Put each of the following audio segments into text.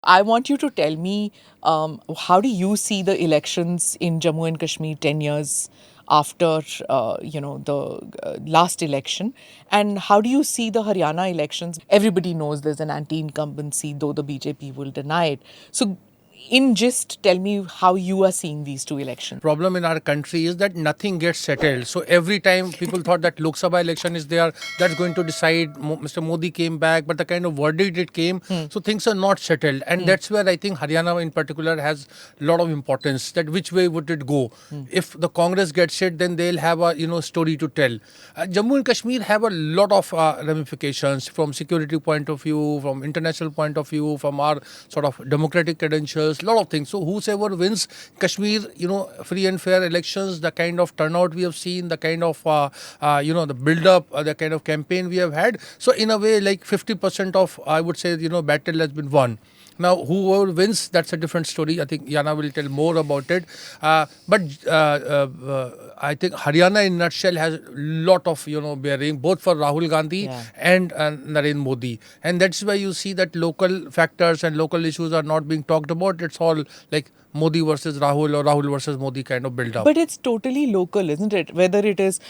I want you to tell me, how do you see the elections in Jammu and Kashmir 10 years after, the last election? And how do you see the Haryana elections? Everybody knows there's an anti-incumbency, though the BJP will deny it. So, in gist, tell me how you are seeing these two elections. Problem in our country is that nothing gets settled. So every time people thought that Lok Sabha election is there, that's going to decide. Mr. Modi came back, but the kind of verdict it came, so things are not settled. And that's where I think Haryana in particular has a lot of importance, that which way would it go. If the Congress gets it, then they'll have a story to tell. Jammu and Kashmir have a lot of ramifications from security point of view, from international point of view, from our sort of democratic credentials, a lot of things. So whosoever wins Kashmir, free and fair elections, the kind of turnout we have seen, the kind of the build up, the kind of campaign we have had. So in a way, like 50% of, I would say, battle has been won. Now, whoever wins, that's a different story. I think Yana will tell more about it. But I think Haryana in nutshell has a lot of, bearing, both for Rahul Gandhi and Narendra Modi. And that's why you see that local factors and local issues are not being talked about. It's all like Modi versus Rahul or Rahul versus Modi kind of build up. But it's totally local, isn't it? Whether it is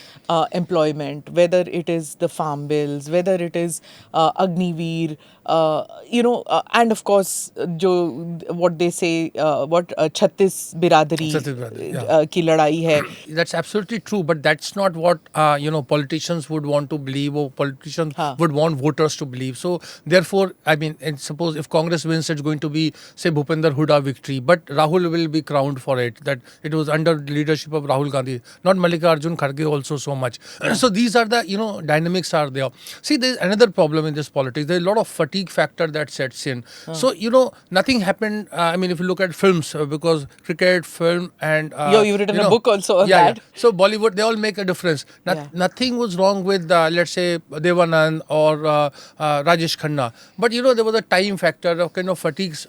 employment, whether it is the farm bills, whether it is Agniveer, and of course, what they say, Chhattis Biradari ki ladai hai. That's absolutely true, but that's not what politicians would want to believe, or politicians would want voters to believe. So therefore, I mean, and suppose if Congress wins, it's going to be, say, Bhupender Hooda victory, but Rahul will be crowned for it, that it was under the leadership of Rahul Gandhi, not Mallikarjun Kharge also so much. So these are the dynamics are there. See, there's another problem in this politics. There's a lot of fatigue factor that sets in. So nothing happened. I mean, if you look at films, because cricket, film, and you've written a book also on that. Yeah. So Bollywood, they all make a difference. Nothing was wrong with let's say Devanand or Rajesh Khanna, but there was a time factor of kind of fatigues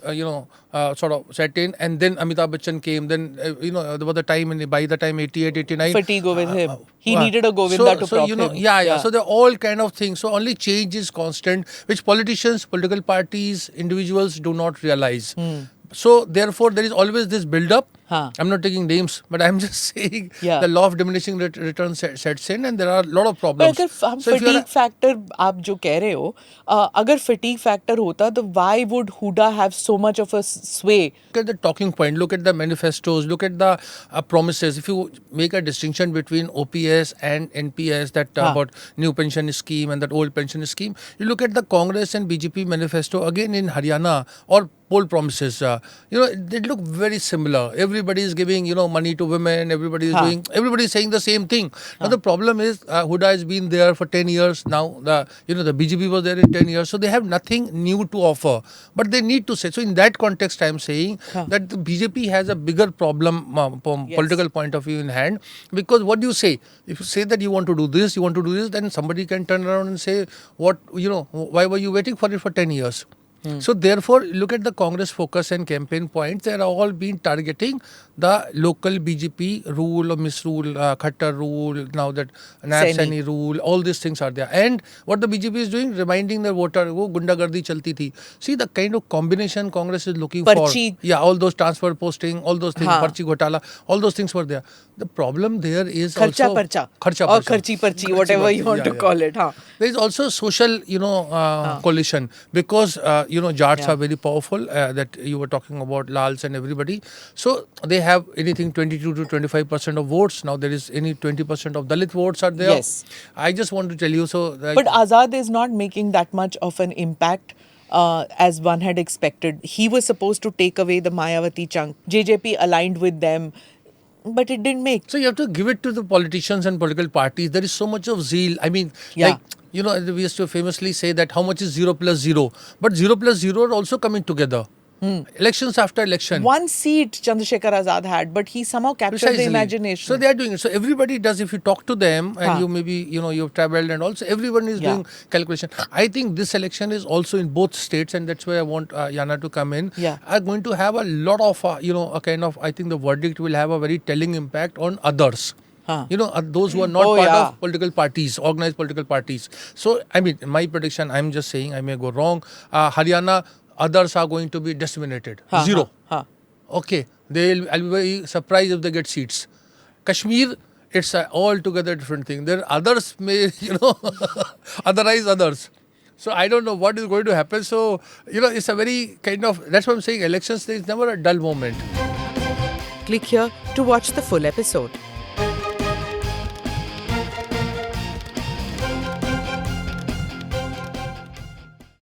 sort of set in, and then Amitabh Bachchan came. Then there was a time, and by the time 88, 89, fatigue with him. He needed a Govinda to prop him. Yeah. So they're all kind of things. So only change is constant, which politicians, political parties, individuals do not realize. So therefore, there is always this build-up. I'm not taking names, but I'm just saying the law of diminishing returns sets in, and there are a lot of problems. But अगर हम fatigue factor आप जो कह रहे हो, अगर fatigue factor होता, तो why would Hooda have so much of a sway? Look at the talking point, look at the manifestos, look at the promises. If you make a distinction between OPS and NPS, that about new pension scheme and that old pension scheme, you look at the Congress and BJP manifesto again in Haryana or poll promises, they look very similar. Everybody is giving, money to women. Everybody is saying the same thing. Now the problem is, Hooda has been there for 10 years now. The BJP was there in 10 years, so they have nothing new to offer. But they need to say. So in that context, I am saying that the BJP has a bigger problem from political point of view in hand, because what do you say? If you say that you want to do this, then somebody can turn around and say, why were you waiting for it for 10 years? So therefore, look at the Congress focus and campaign points. They are all been targeting the local BJP rule or misrule, Khattar rule, now that Saini rule, all these things are there. And what the BJP is doing, reminding the voter, wo gundagardi chalti thi. See the kind of combination Congress is looking for. Yeah, all those transfer posting, all those things, parchi ghotala, all those things were there. The problem there is Kharcha also parcha. Kharcha or Kharchi parchi, whatever you want to call it. There is also social, coalition, because Jats are very powerful, that you were talking about, Lals and everybody. So they have anything 22 to 25% of votes. Now there is any 20% of Dalit votes are there. Yes. I just want to tell you, so... But Azad is not making that much of an impact as one had expected. He was supposed to take away the Mayawati chunk. JJP aligned with them, but it didn't make. So you have to give it to the politicians and political parties. There is so much of zeal. I mean, like, we used to famously say that how much is 0 plus 0? But 0 plus 0 are also coming together. Elections after election. One seat Chandrasekhar Azad had, but he somehow captured the imagination. So they are doing it. So everybody does. If you talk to them and you maybe, you've traveled, and also everyone is doing calculation. I think this election is also in both states, and that's why I want Yana to come in. Are going to have a lot of, a kind of, I think the verdict will have a very telling impact on others. Those who are not part of political parties, organized political parties. So, I mean, my prediction, I'm just saying, I may go wrong. Haryana, others are going to be decimated. Ha, Zero. ha, Okay, I'll be very surprised if they get seats. Kashmir, it's a altogether different thing. There others may, otherize others. So I don't know what is going to happen. So, it's a very kind of, that's what I'm saying, elections, there is never a dull moment. Click here to watch the full episode.